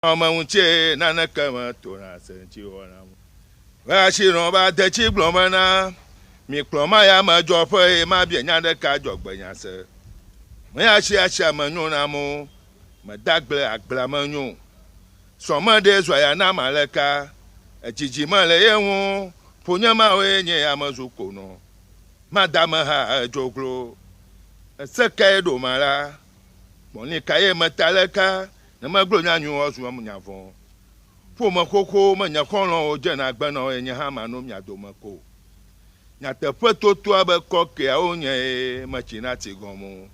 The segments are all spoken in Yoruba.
Amunche nana kama tona senchi wana. Washiro ba de chi blomana. Mi kloma ya ma jope ma bienya de ka jogbenya se. Me ashi manyo na mo. Ma dagble agbla manyo. Soma de zoya na maleka. Ejiji male yewu. Punya ma we nye ya mazuko no. Madama ha joglo. Seke do mala. Boni kaye mataleka. Na maglo nyanyu ozu amunyavon. Po makoko manya konlo oje na gbana enye ha manu myado mako. Nyate petoto abeko ke onye machina ti gomo.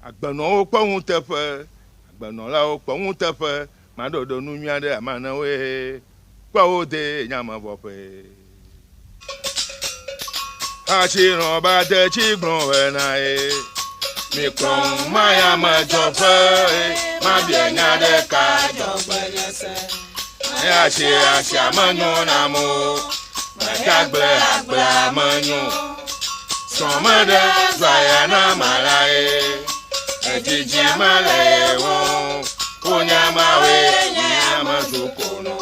Agbana o pa hun tefe. Agbana la o pa hun tefe. Madodo nu nyade amana we. Kwa ode nyama bope. Ashiro ba de chi gbon we na e. Mi kon maya ma jope. Ma bienya de ka jogbenya se. Ashi amanyo na mo. Ma dagble agba manyo. Soma de zaya na malae. Ejiji malae won. Punya mawe nyama zukono.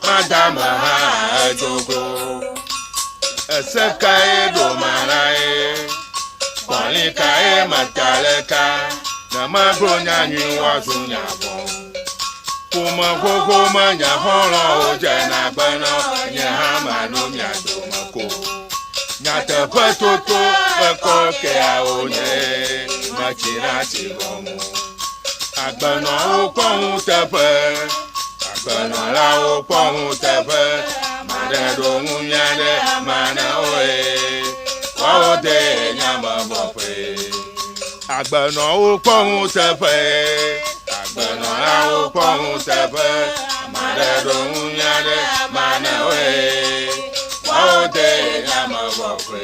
Madama ha jogo. Eseka do malae. Kwalika mataleka. Na magro nyanyu wazu nyabon. Kuma koko manya holo oje na gbana. Nyahama no myado mako. Nyate petoto beko ke aonye. Machina chigomu. Agbana o pohun tepe. Agbana la o pohun tepe. Made do munyade mana oe. Wa ode nyama bope. Agbana o pohun tepe. Agbana la o pohun tepe. Made do munyade mana oe. Wa ode nyama bope.